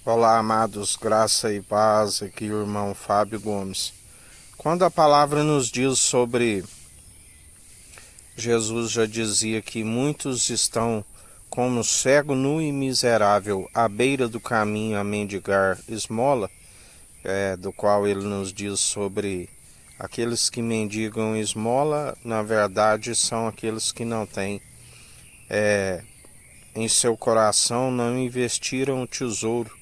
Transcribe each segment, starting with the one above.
Olá, amados, graça e paz, aqui o irmão Fábio Gomes. Quando a palavra nos diz sobre Jesus, já dizia que muitos estão como cego, nu e miserável, à beira do caminho a mendigar esmola, do qual ele nos diz sobre aqueles que mendigam esmola, na verdade são aqueles que não têm em seu coração, não investiram o tesouro.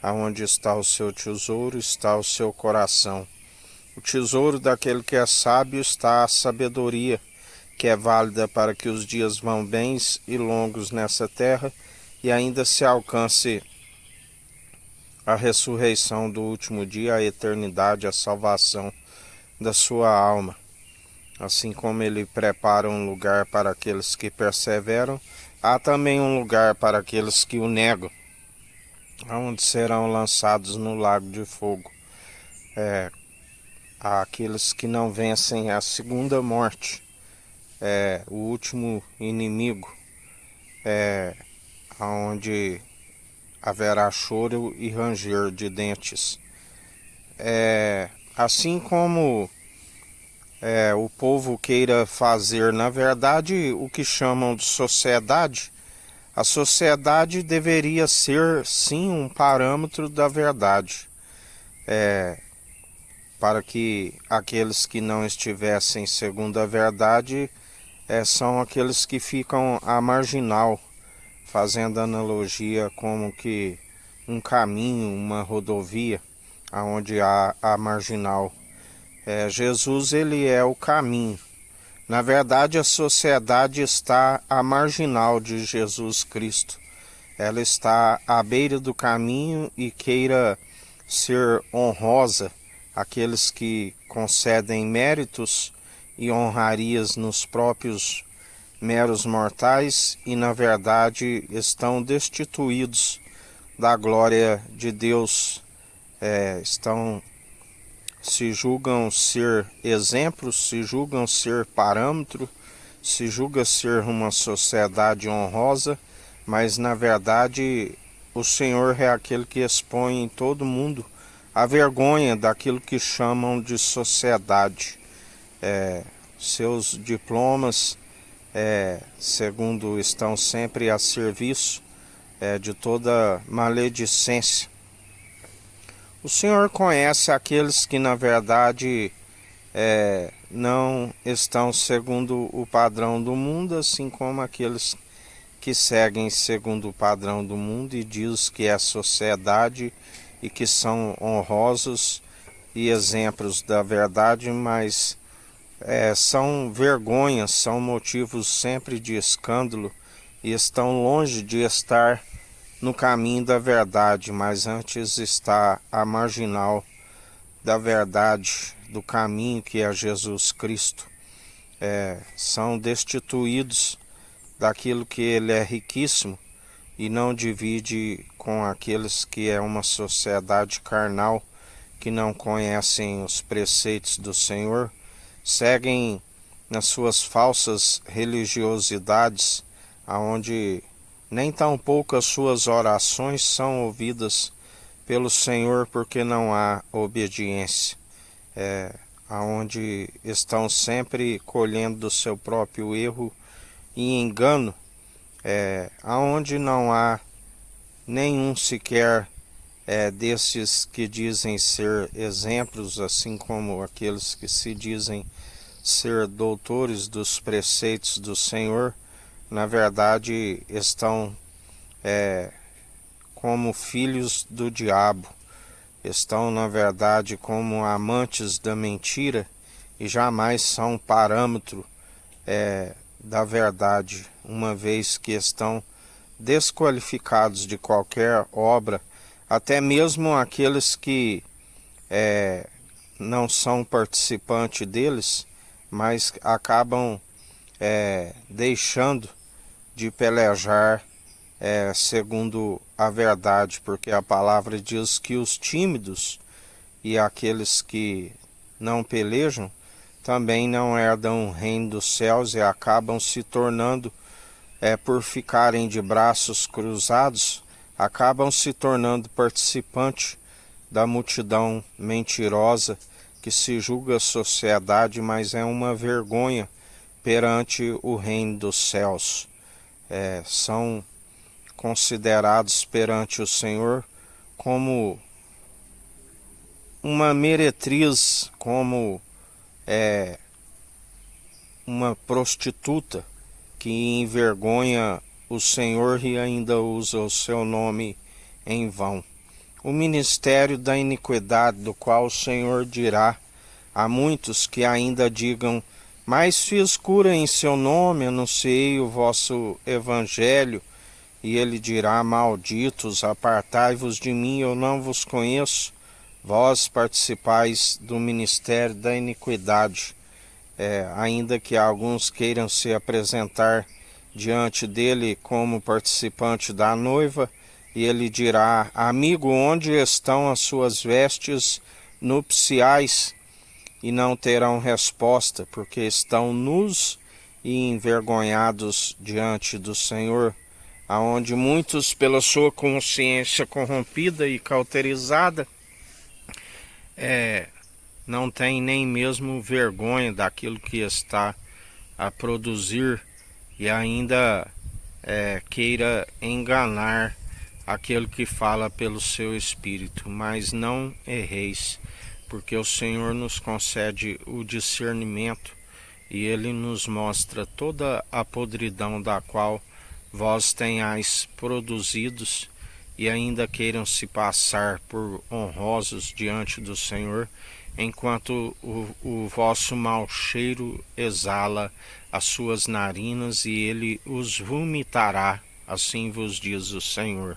Aonde está o seu tesouro, está o seu coração. O tesouro daquele que é sábio está a sabedoria, que é válida para que os dias vão bens e longos nessa terra e ainda se alcance a ressurreição do último dia, a eternidade, a salvação da sua alma. Assim como ele prepara um lugar para aqueles que perseveram, há também um lugar para aqueles que o negam, onde serão lançados no lago de fogo. Aqueles que não vencem a segunda morte, o último inimigo, onde haverá choro e ranger de dentes. Assim como o povo queira fazer, na verdade, o que chamam de sociedade, a sociedade deveria ser, sim, um parâmetro da verdade, para que aqueles que não estivessem segundo a verdade são aqueles que ficam à marginal, fazendo analogia como que um caminho, uma rodovia, onde há a marginal. Jesus, ele é o caminho. Na verdade, a sociedade está à marginal de Jesus Cristo. Ela está à beira do caminho e queira ser honrosa aqueles que concedem méritos e honrarias nos próprios meros mortais e, na verdade, estão destituídos da glória de Deus. Se julgam ser exemplos, se julgam ser parâmetro, se julga ser uma sociedade honrosa, mas na verdade o Senhor é aquele que expõe em todo mundo a vergonha daquilo que chamam de sociedade. Seus diplomas, segundo, estão sempre a serviço de toda maledicência. O Senhor conhece aqueles que, na verdade, não estão segundo o padrão do mundo, assim como aqueles que seguem segundo o padrão do mundo e diz que é sociedade e que são honrosos e exemplos da verdade, mas são vergonhas, são motivos sempre de escândalo e estão longe de estar no caminho da verdade, mas antes está a marginal da verdade, do caminho que é Jesus Cristo. São destituídos daquilo que ele é riquíssimo e não divide com aqueles que é uma sociedade carnal, que não conhecem os preceitos do Senhor, seguem nas suas falsas religiosidades, aonde nem tampouco as suas orações são ouvidas pelo Senhor, porque não há obediência, aonde estão sempre colhendo do seu próprio erro e engano, aonde não há nenhum sequer desses que dizem ser exemplos, assim como aqueles que se dizem ser doutores dos preceitos do Senhor, na verdade estão como filhos do diabo, estão na verdade como amantes da mentira e jamais são parâmetro da verdade, uma vez que estão desqualificados de qualquer obra, até mesmo aqueles que não são participantes deles, mas acabam deixando de pelejar segundo a verdade, porque a palavra diz que os tímidos e aqueles que não pelejam também não herdam o reino dos céus e acabam se tornando, por ficarem de braços cruzados, acabam se tornando participante da multidão mentirosa que se julga sociedade, mas é uma vergonha perante o reino dos céus. São considerados perante o Senhor como uma meretriz, como uma prostituta que envergonha o Senhor e ainda usa o seu nome em vão. O ministério da iniquidade, do qual o Senhor dirá a muitos que ainda digam: mas fiz cura em seu nome, anunciei o vosso evangelho. E ele dirá: malditos, apartai-vos de mim, eu não vos conheço. Vós participais do ministério da iniquidade. Ainda que alguns queiram se apresentar diante dele como participante da noiva, e ele dirá: amigo, onde estão as suas vestes nupciais? E não terão resposta, porque estão nus e envergonhados diante do Senhor, aonde muitos, pela sua consciência corrompida e cauterizada, não têm nem mesmo vergonha daquilo que está a produzir e ainda queira enganar aquele que fala pelo seu Espírito. Mas não erreis, porque o Senhor nos concede o discernimento e Ele nos mostra toda a podridão da qual vós tenhais produzidos e ainda queiram se passar por honrosos diante do Senhor, enquanto o vosso mau cheiro exala as suas narinas e Ele os vomitará, assim vos diz o Senhor.